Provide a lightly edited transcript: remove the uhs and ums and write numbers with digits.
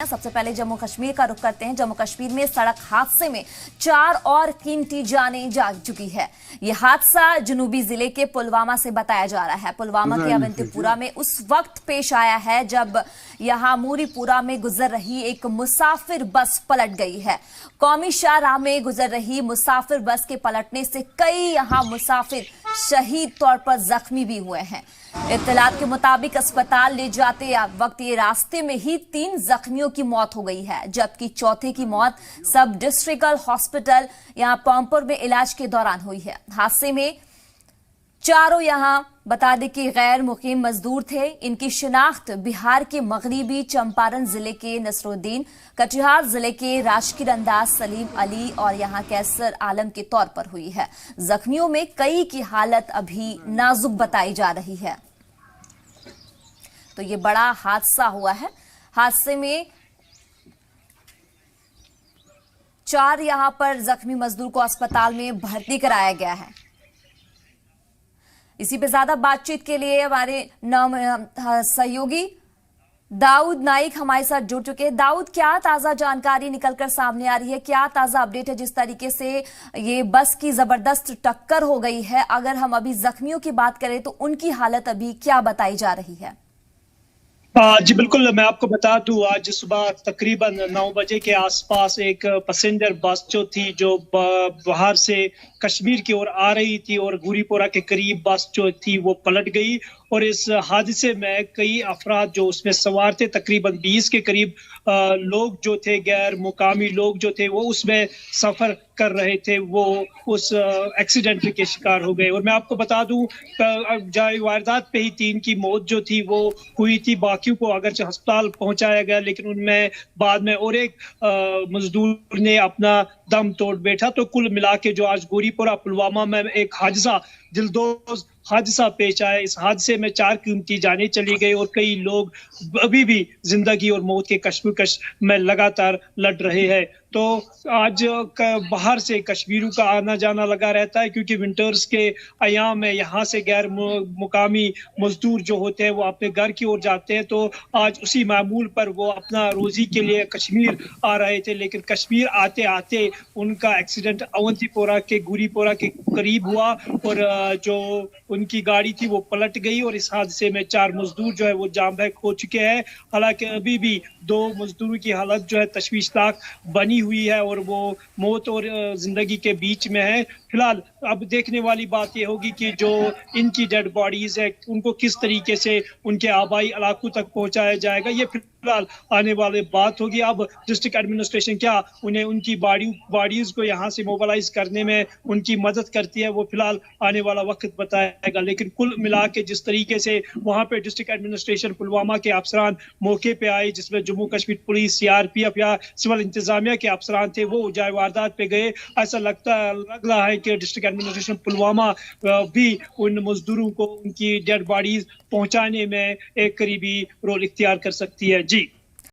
सबसे पहले जम्मू कश्मीर का रुख करते हैं। जम्मू कश्मीर में सड़क हादसे में 4 और कीमती जानें जा चुकी है। यह हादसा जनूबी जिले के पुलवामा से बताया जा रहा है। पुलवामा के अवंतीपुरा में उस वक्त पेश आया है जब यहां मूरीपुरा में गुजर रही एक मुसाफिर बस पलट गई है। कौमी शाहराह में गुजर रही मुसाफिर बस के पलटने से कई यहां मुसाफिर शहीद तौर पर जख्मी भी हुए हैं। इत्तलात के मुताबिक अस्पताल ले जाते वक्त ये रास्ते में ही 3 जख्मियों की मौत हो गई है, जबकि चौथे की मौत सब डिस्ट्रिक्ट हॉस्पिटल यहां पामपुर में इलाज के दौरान हुई है। हादसे में चारों यहां बता दें कि गैर मुकीम मजदूर थे। इनकी शिनाख्त बिहार के मगरबी चंपारण जिले के नसरुद्दीन, कटिहार जिले के राशकिर अंदाज सलीम अली और यहां कैसर आलम के तौर पर हुई है। जख्मियों में कई की हालत अभी नाजुक बताई जा रही है। तो ये बड़ा हादसा हुआ है। हादसे में 4 यहां पर जख्मी मजदूर को अस्पताल में भर्ती कराया गया है। इसी पे ज्यादा बातचीत के लिए हमारे सहयोगी दाऊद नाइक हमारे साथ जुड़ चुके हैं। दाऊद, क्या ताजा जानकारी निकलकर सामने आ रही है? क्या ताजा अपडेट है जिस तरीके से ये बस की जबरदस्त टक्कर हो गई है? अगर हम अभी जख्मियों की बात करें तो उनकी हालत अभी क्या बताई जा रही है? जी बिल्कुल, मैं आपको बता दूं, आज सुबह तकरीबन 9 बजे के आसपास एक पैसेंजर बस जो थी जो बाहर से कश्मीर की ओर आ रही थी और गुरीपोरा के करीब बस जो थी वो पलट गई और इस हादसे में कई अफराद जो उसमें सवार थे, तकरीबन 20 के करीब लोग जो थे, गैर मुकामी लोग जो थे वो उसमें सफर कर रहे थे, वो उस एक्सीडेंट के शिकार हो गए। और मैं आपको बता दूं, वारदात पे ही 3 की मौत जो थी वो हुई थी। बाकियों को अगरचे अस्पताल पहुंचाया गया, लेकिन उनमें बाद में और एक मजदूर ने अपना दम तोड़ बैठा। तो कुल मिला के जो आज गोरीपुरा पुलवामा में एक हादसा, दिलदोज हादसा पेश आया, इस हादसे में 4 कीमती जानें चली गई और कई लोग अभी भी जिंदगी और मौत के कश्मकश में लगातार लड़ रहे हैं। तो आज बाहर से कश्मीरियों का आना जाना लगा रहता है, क्योंकि विंटर्स के अयाम में यहाँ से गैर मुकामी मजदूर जो होते हैं वो अपने घर की ओर जाते हैं। तो आज उसी मामूल पर वो अपना रोजी के लिए कश्मीर आ रहे थे, लेकिन कश्मीर आते आते उनका एक्सीडेंट अवंतीपोरा के गुरीपोरा के करीब हुआ और जो उनकी गाड़ी थी वो पलट गई और इस हादसे में 4 मजदूर जो है वो जाम बहक हो चुके हैं। हालांकि अभी भी 2 मजदूरों की हालत जो है तशवीशनाक बनी हुई है और वो मौत और जिंदगी के बीच में है। फिलहाल अब देखने वाली बात ये होगी कि जो इनकी डेड बॉडीज है उनको किस तरीके से उनके आबाई इलाकों तक पहुंचाया जाएगा, ये फिलहाल आने वाली बात होगी। अब डिस्ट्रिक्ट एडमिनिस्ट्रेशन क्या उन्हें उनकी बॉडीज को यहाँ से मोबिलाइज करने में उनकी मदद करती है, वो फिलहाल आने वाला वक्त बताएगा। लेकिन कुल मिला के जिस तरीके से वहाँ पे डिस्ट्रिक्ट एडमिनिस्ट्रेशन पुलवामा के अफसरान मौके पे आए, जिसमें जम्मू कश्मीर पुलिस, CRPF या सिविल इंतजामिया के अफसरान थे, वो जाए वारदात पे गए, ऐसा लग रहा है कि डिस्ट्रिक्ट एडमिनिस्ट्रेशन पुलवामा भी उन मजदूरों को उनकी डेड बॉडीज पहुंचाने में एक करीबी रोल इख्तियार कर सकती है। जी।